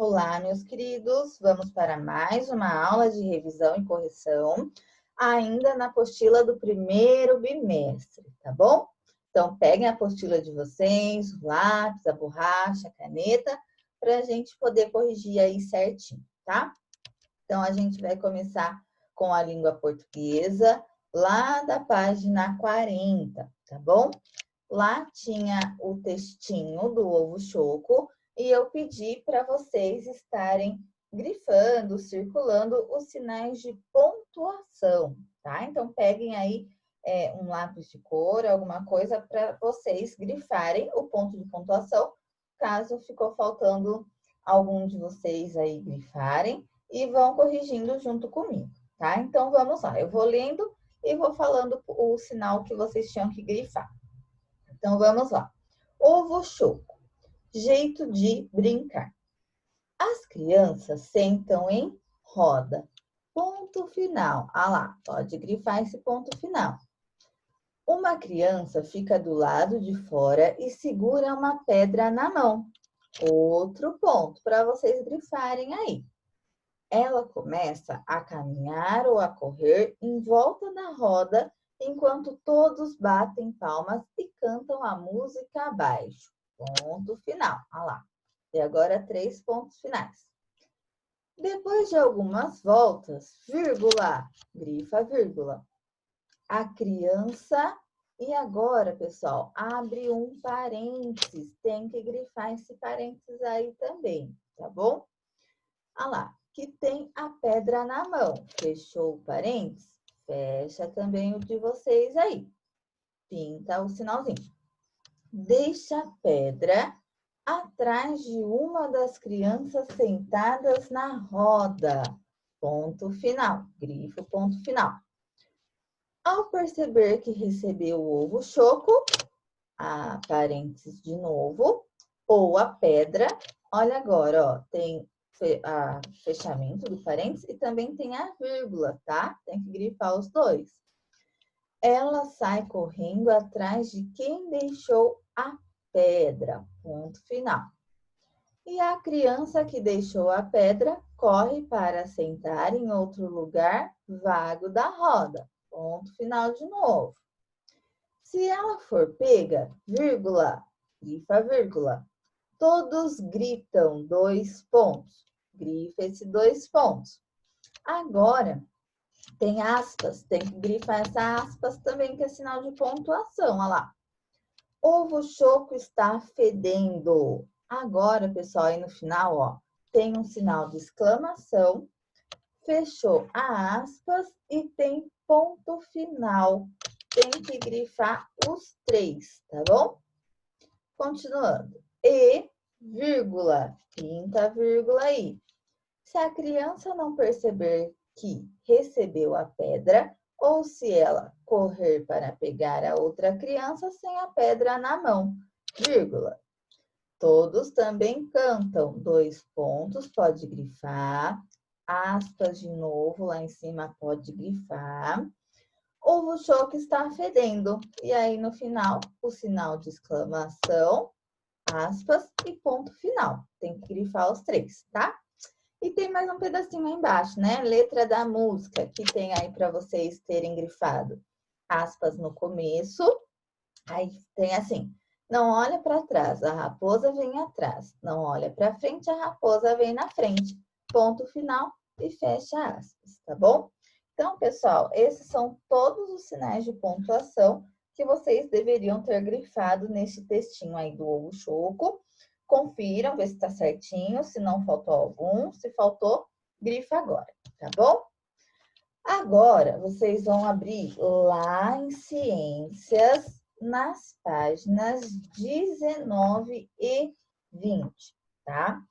Olá, meus queridos. Vamos para mais uma aula de revisão e correção, ainda na apostila do primeiro bimestre, tá bom? Então, peguem a apostila de vocês, o lápis, a borracha, a caneta, para a gente poder corrigir aí certinho, tá? Então, a gente vai começar com a língua portuguesa, lá da página 40, tá bom? Lá tinha o textinho do ovo choco e eu pedi para vocês estarem grifando, circulando os sinais de pontuação, tá? Então, peguem aí um lápis de cor, alguma coisa para vocês grifarem o ponto de pontuação, caso ficou faltando algum de vocês aí grifarem, e vão corrigindo junto comigo, tá? Então, vamos lá. Eu vou lendo e vou falando o sinal que vocês tinham que grifar. Então, vamos lá. Ovo choco, jeito de brincar. As crianças sentam em roda. Ponto final. Ah lá, pode grifar esse ponto final. Uma criança fica do lado de fora e segura uma pedra na mão. Outro ponto para vocês grifarem aí. Ela começa a caminhar ou a correr em volta da roda enquanto todos batem palmas e cantam a música abaixo. Ponto final. Olha lá. E agora 3 pontos finais. Depois de algumas voltas, vírgula, grifa, vírgula. A criança... E agora, pessoal, abre um parênteses. Tem que grifar esse parênteses aí também, tá bom? Olha lá. Que tem a pedra na mão. Fechou o parênteses? Fecha também o de vocês aí. Pinta o sinalzinho. Deixa a pedra atrás de uma das crianças sentadas na roda. Ponto final. Grifo, ponto final. Ao perceber que recebeu o ovo choco, a parênteses de novo, ou a pedra, olha agora, ó, tem fechamento do parênteses e também tem a vírgula, tá? Tem que grifar os dois. Ela sai correndo atrás de quem deixou a pedra, ponto final. E a criança que deixou a pedra corre para sentar em outro lugar vago da roda, ponto final de novo. Se ela for pega, vírgula, grifa, vírgula. Todos gritam 2 pontos. Grifa esses 2 pontos. Agora, tem aspas. Tem que grifar essa aspas também, que é sinal de pontuação. Olha lá. Ovo choco está fedendo. Agora, pessoal, aí no final, ó, tem um sinal de exclamação. Fechou a aspas e tem ponto final. Tem que grifar os 3, tá bom? Continuando. E, vírgula, pinta a vírgula aí. Se a criança não perceber que recebeu a pedra, ou se ela correr para pegar a outra criança sem a pedra na mão, vírgula. Todos também cantam. 2 pontos, pode grifar. Aspas de novo, lá em cima pode grifar. Ovo choco está fedendo. E aí, no final, o sinal de exclamação, aspas e ponto final. Tem que grifar os 3, tá? E tem mais um pedacinho aí embaixo, né? Letra da música, que tem aí para vocês terem grifado. Aspas no começo. Aí tem assim, não olha para trás, a raposa vem atrás. Não olha para frente, a raposa vem na frente. Ponto final e fecha aspas, tá bom? Então, pessoal, esses são todos os sinais de pontuação que vocês deveriam ter grifado nesse textinho aí do ovo choco. Confiram, vê se tá certinho, se não faltou algum. Se faltou, grifa agora, tá bom? Agora, vocês vão abrir lá em Ciências, nas páginas 19 e 20, tá?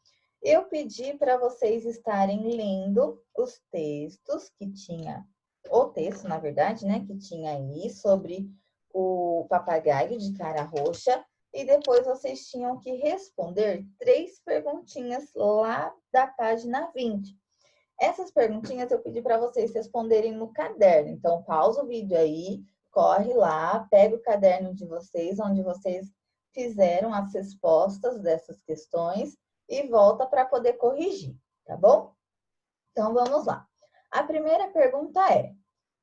Eu pedi para vocês estarem lendo os textos que tinha, o texto, na verdade, né, que tinha aí sobre o papagaio de cara roxa, e depois vocês tinham que responder 3 perguntinhas lá da página 20. Essas perguntinhas eu pedi para vocês responderem no caderno, então pausa o vídeo aí, corre lá, pega o caderno de vocês, onde vocês fizeram as respostas dessas questões, e volta para poder corrigir, tá bom? Então, vamos lá. A primeira pergunta é: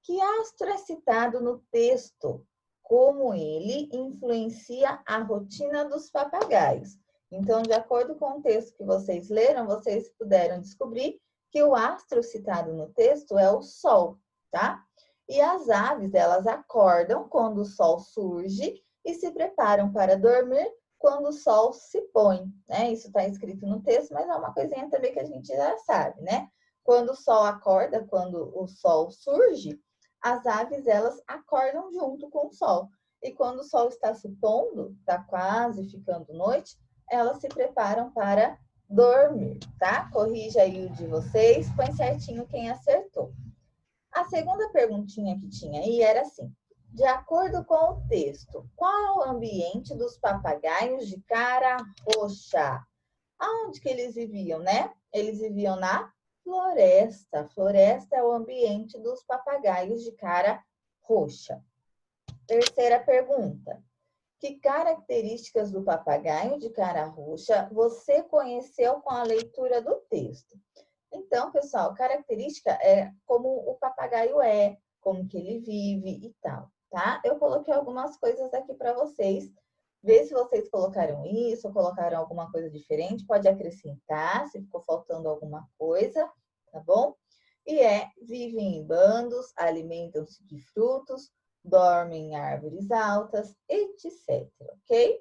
que astro é citado no texto? Como ele influencia a rotina dos papagaios? Então, de acordo com o texto que vocês leram, vocês puderam descobrir que o astro citado no texto é o Sol, tá? E as aves, elas acordam quando o Sol surge e se preparam para dormir quando o Sol se põe, né? Isso está escrito no texto, mas é uma coisinha também que a gente já sabe, né? Quando o Sol acorda, quando o Sol surge, as aves, elas acordam junto com o Sol. E quando o Sol está se pondo, está quase ficando noite, elas se preparam para dormir, tá? Corrija aí o de vocês, põe certinho quem acertou. A segunda perguntinha que tinha aí era assim: de acordo com o texto, qual é o ambiente dos papagaios de cara roxa? Aonde que eles viviam, né? Eles viviam na floresta. Floresta é o ambiente dos papagaios de cara roxa. Terceira pergunta: que características do papagaio de cara roxa você conheceu com a leitura do texto? Então, pessoal, característica é como o papagaio é, como que ele vive e tal, tá? Eu coloquei algumas coisas aqui para vocês. Vê se vocês colocaram isso, colocaram alguma coisa diferente, pode acrescentar se ficou faltando alguma coisa, tá bom? E vivem em bandos, alimentam-se de frutos, dormem em árvores altas, etc, ok?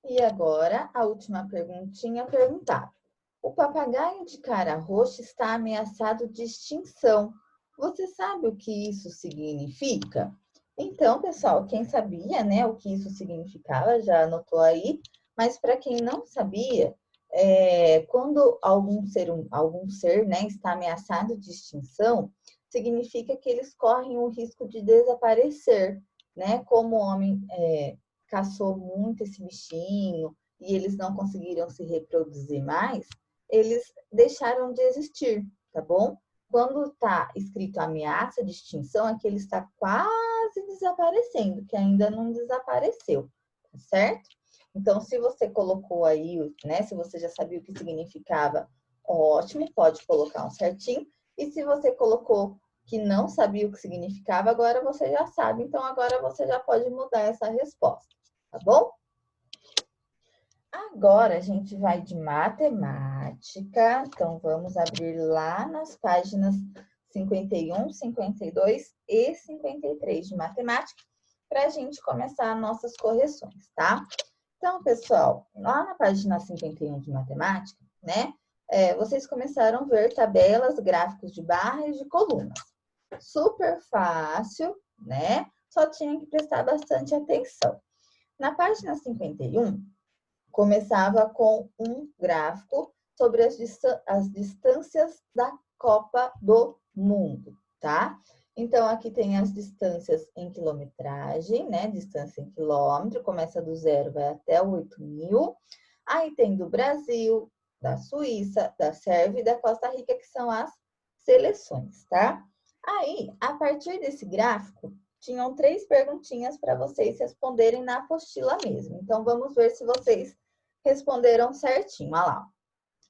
E agora, a última perguntinha perguntada. O papagaio de cara roxa está ameaçado de extinção. Você sabe o que isso significa? Então, pessoal, quem sabia, né, o que isso significava, já anotou aí. Mas para quem não sabia, quando algum ser, né, está ameaçado de extinção, significa que eles correm o risco de desaparecer, né? Como o homem caçou muito esse bichinho e eles não conseguiram se reproduzir mais, eles deixaram de existir, tá bom? Quando está escrito ameaça de extinção, é que ele está quase desaparecendo, que ainda não desapareceu, tá certo? Então, se você colocou aí, né, se você já sabia o que significava, ótimo, pode colocar um certinho. E se você colocou que não sabia o que significava, agora você já sabe, então agora você já pode mudar essa resposta, tá bom? Agora a gente vai de matemática, então vamos abrir lá nas páginas 51, 52 e 53 de matemática, para a gente começar nossas correções, tá? Então, pessoal, lá na página 51 de matemática, né, vocês começaram a ver tabelas, gráficos de barras e de colunas. Super fácil, né? Só tinha que prestar bastante atenção. Na página 51, começava com um gráfico sobre as distâncias da Copa do Mundo, tá? Então, aqui tem as distâncias em quilometragem, né? Distância em quilômetro, começa do 0, vai até o 8.000. Aí tem do Brasil, da Suíça, da Sérvia e da Costa Rica, que são as seleções, tá? Aí, a partir desse gráfico, tinham 3 perguntinhas para vocês responderem na apostila mesmo. Então, vamos ver se vocês responderam certinho. Olha lá.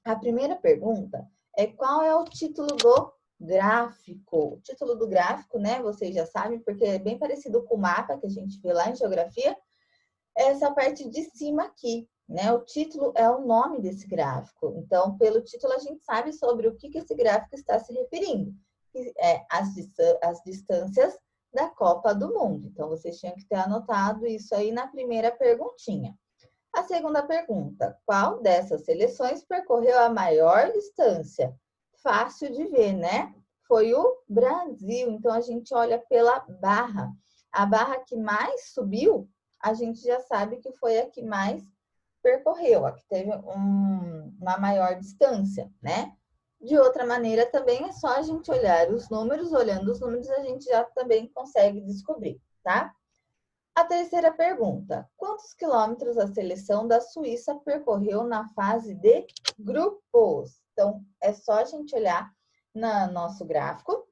A primeira pergunta é: qual é o título do gráfico? O título do gráfico, né? Vocês já sabem, porque é bem parecido com o mapa que a gente vê lá em geografia. Essa parte de cima aqui, né? O título é o nome desse gráfico. Então, pelo título, a gente sabe sobre o que esse gráfico está se referindo. As distâncias da Copa do Mundo. Então, vocês tinham que ter anotado isso aí na primeira perguntinha. A segunda pergunta: qual dessas seleções percorreu a maior distância? Fácil de ver, né? Foi o Brasil. Então, a gente olha pela barra. A barra que mais subiu, a gente já sabe que foi a que mais percorreu, a que teve uma maior distância, né? De outra maneira, também é só a gente olhar os números, olhando os números, a gente já também consegue descobrir, tá? A terceira pergunta: quantos quilômetros a seleção da Suíça percorreu na fase de grupos? Então, é só a gente olhar no nosso gráfico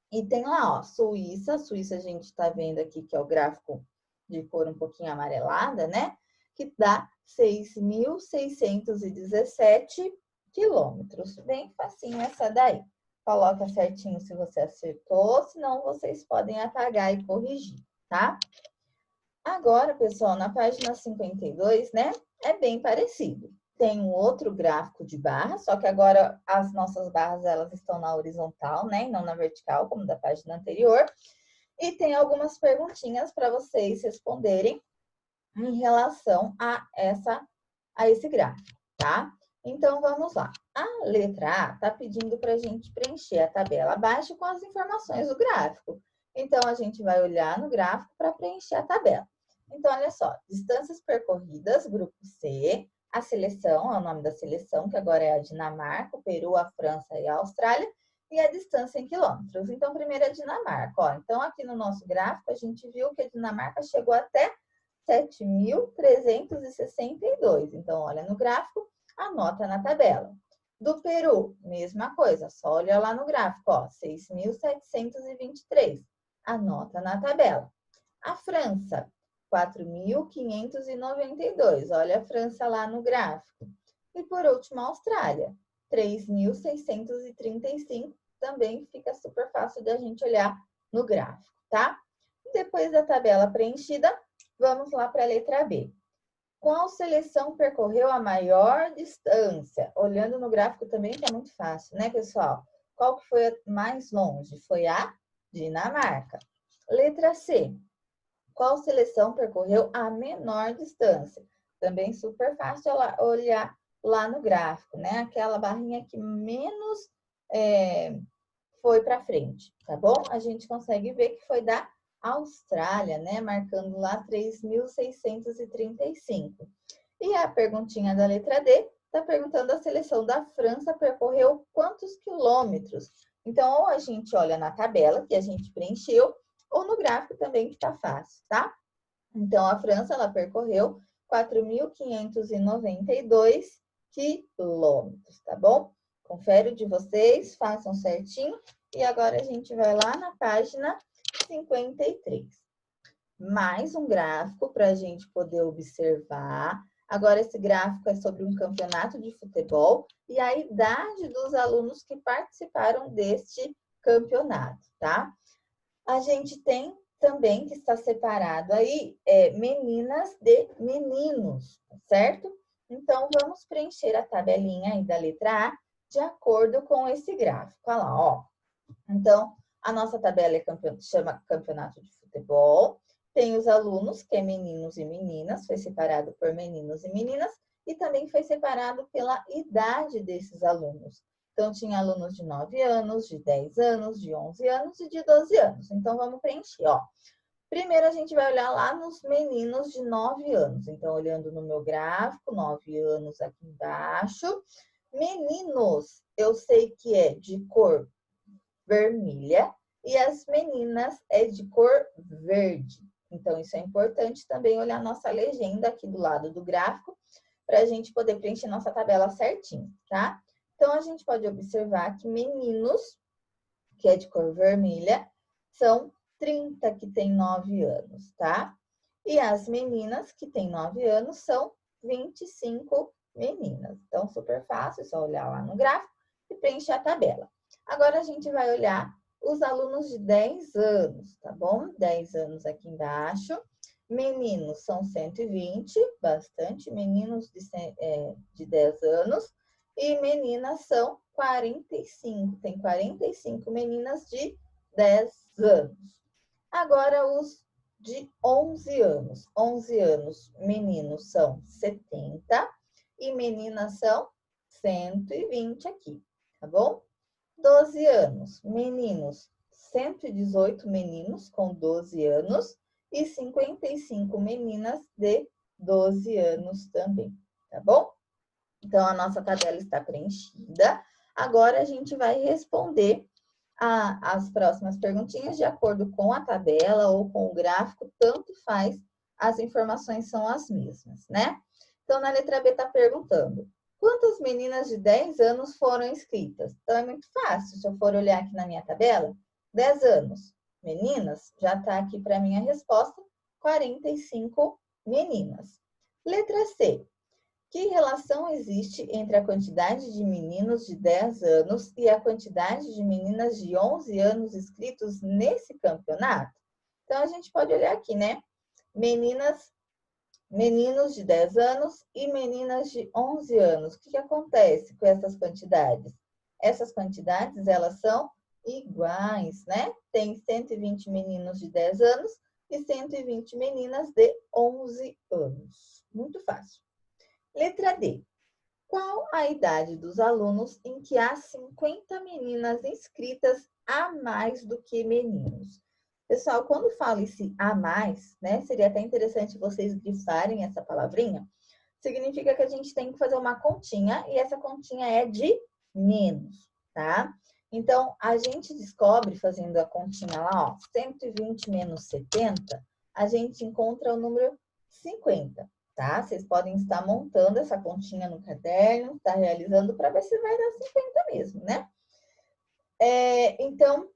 e tem lá, ó, Suíça. Suíça a gente está vendo aqui que é o gráfico de cor um pouquinho amarelada, né? que dá 6.617 quilômetros. Bem facinho essa daí. Coloca certinho se você acertou, senão vocês podem apagar e corrigir, tá? Agora, pessoal, na página 52, né, é bem parecido. Tem um outro gráfico de barra, só que agora as nossas barras, elas estão na horizontal, né, e não na vertical, como da página anterior. E tem algumas perguntinhas para vocês responderem em relação a esse gráfico, tá? Então, vamos lá. A letra A está pedindo para a gente preencher a tabela abaixo com as informações do gráfico. Então, a gente vai olhar no gráfico para preencher a tabela. Então, olha só, distâncias percorridas, grupo C, a seleção, é o nome da seleção, que agora é a Dinamarca, o Peru, a França e a Austrália, e a distância em quilômetros. Então, primeiro a Dinamarca, ó. Então, aqui no nosso gráfico, a gente viu que a Dinamarca chegou até 7.362. Então, olha no gráfico, anota na tabela. Do Peru, mesma coisa, só olha lá no gráfico, ó, 6.723. Anota na tabela. A França, 4.592. Olha a França lá no gráfico. E por último, a Austrália, 3.635. Também fica super fácil de a gente olhar no gráfico, tá? Depois da tabela preenchida, vamos lá para a letra B. Qual seleção percorreu a maior distância? Olhando no gráfico também está muito fácil, né, pessoal? Qual que foi a mais longe? Foi a Dinamarca. Letra C. Qual seleção percorreu a menor distância? Também super fácil olhar lá no gráfico, né? Aquela barrinha que menos foi para frente, tá bom? A gente consegue ver que foi da Austrália, né? Marcando lá 3.635. E a perguntinha da letra D está perguntando a seleção da França percorreu quantos quilômetros? Então, ou a gente olha na tabela que a gente preencheu, ou no gráfico também que está fácil, tá? Então, a França, ela percorreu 4.592 quilômetros, tá bom? Confere o de vocês, façam certinho. E agora a gente vai lá na página 53. Mais um gráfico para a gente poder observar. Agora, esse gráfico é sobre um campeonato de futebol e a idade dos alunos que participaram deste campeonato, tá? A gente tem também que está separado aí meninas de meninos, certo? Então, vamos preencher a tabelinha aí da letra A de acordo com esse gráfico. Olha lá, ó. Então, a nossa tabela chama Campeonato de Futebol. Tem os alunos, que é meninos e meninas, foi separado por meninos e meninas, e também foi separado pela idade desses alunos. Então, tinha alunos de 9 anos, de 10 anos, de 11 anos e de 12 anos. Então, vamos preencher, ó. Primeiro, a gente vai olhar lá nos meninos de 9 anos. Então, olhando no meu gráfico, 9 anos aqui embaixo. Meninos, eu sei que é de cor vermelha e as meninas é de cor verde. Então, isso é importante também olhar nossa legenda aqui do lado do gráfico para a gente poder preencher nossa tabela certinho, tá? Então, a gente pode observar que meninos, que é de cor vermelha, são 30 que tem 9 anos, tá? E as meninas que têm 9 anos são 25 meninas. Então, super fácil, é só olhar lá no gráfico e preencher a tabela. Agora, a gente vai olhar os alunos de 10 anos, tá bom? 10 anos aqui embaixo. Meninos são 120, bastante meninos de 10 anos. E meninas são 45, tem 45 meninas de 10 anos. Agora, os de 11 anos. 11 anos, meninos são 70 e meninas são 120 aqui, tá bom? 12 anos, meninos, 118 meninos com 12 anos e 55 meninas de 12 anos também, tá bom? Então, a nossa tabela está preenchida. Agora, a gente vai responder as próximas perguntinhas de acordo com a tabela ou com o gráfico, tanto faz, as informações são as mesmas, né? Então, na letra B está perguntando, quantas meninas de 10 anos foram inscritas? Então, é muito fácil, se eu for olhar aqui na minha tabela, 10 anos, meninas, já está aqui para mim a resposta, 45 meninas. Letra C. Que relação existe entre a quantidade de meninos de 10 anos e a quantidade de meninas de 11 anos inscritos nesse campeonato? Então, a gente pode olhar aqui, né? Meninos de 10 anos e meninas de 11 anos. O que acontece com essas quantidades? Essas quantidades, elas são iguais, né? Tem 120 meninos de 10 anos e 120 meninas de 11 anos. Muito fácil. Letra D. Qual a idade dos alunos em que há 50 meninas inscritas a mais do que meninos? Pessoal, quando falo esse a mais, né, seria até interessante vocês grifarem essa palavrinha, significa que a gente tem que fazer uma continha e essa continha é de menos, tá? Então, a gente descobre, fazendo a continha lá, ó, 120 menos 70, a gente encontra o número 50, tá? Vocês podem estar montando essa continha no caderno, estar realizando para ver se vai dar 50 mesmo, né? Então,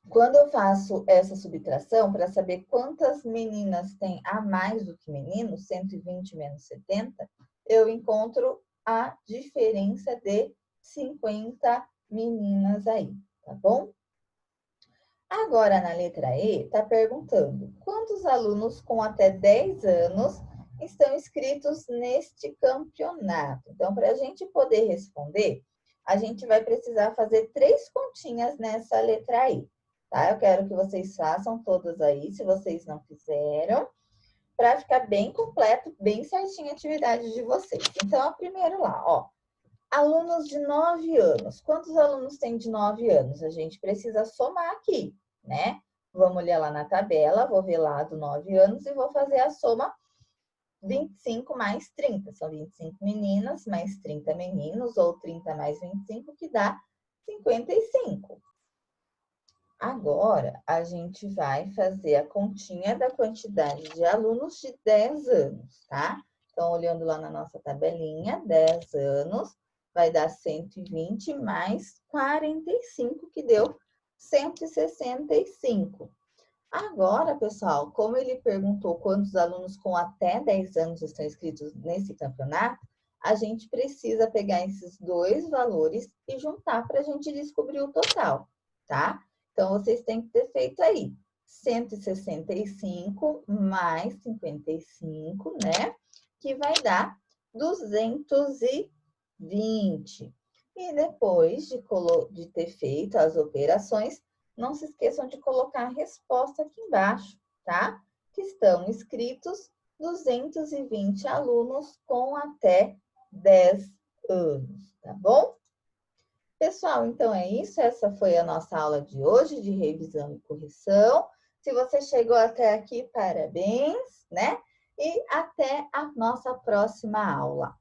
quando eu faço essa subtração para saber quantas meninas tem a mais do que meninos, 120 menos 70, eu encontro a diferença de 50 meninas aí, tá bom? Agora, na letra E, está perguntando quantos alunos com até 10 anos estão inscritos neste campeonato? Então, para a gente poder responder, a gente vai precisar fazer 3 continhas nessa letra I, tá? Eu quero que vocês façam todas aí, se vocês não fizeram, para ficar bem completo, bem certinho a atividade de vocês. Então, a primeiro lá, ó. Alunos de 9 anos. Quantos alunos tem de 9 anos? A gente precisa somar aqui, né? Vamos olhar lá na tabela, vou ver lá do 9 anos e vou fazer a soma 25 mais 30. São 25 meninas mais 30 meninos, ou 30 mais 25, que dá 55. Agora, a gente vai fazer a continha da quantidade de alunos de 10 anos, tá? Então, olhando lá na nossa tabelinha, 10 anos vai dar 120 mais 45, que deu 165. Agora, pessoal, como ele perguntou quantos alunos com até 10 anos estão inscritos nesse campeonato, a gente precisa pegar esses dois valores e juntar para a gente descobrir o total, tá? Então, vocês têm que ter feito aí 165 mais 55, né? Que vai dar 220. E depois de ter feito as operações, não se esqueçam de colocar a resposta aqui embaixo, tá? Que estão inscritos 220 alunos com até 10 anos, tá bom? Pessoal, então é isso. Essa foi a nossa aula de hoje de revisão e correção. Se você chegou até aqui, parabéns, né? E até a nossa próxima aula.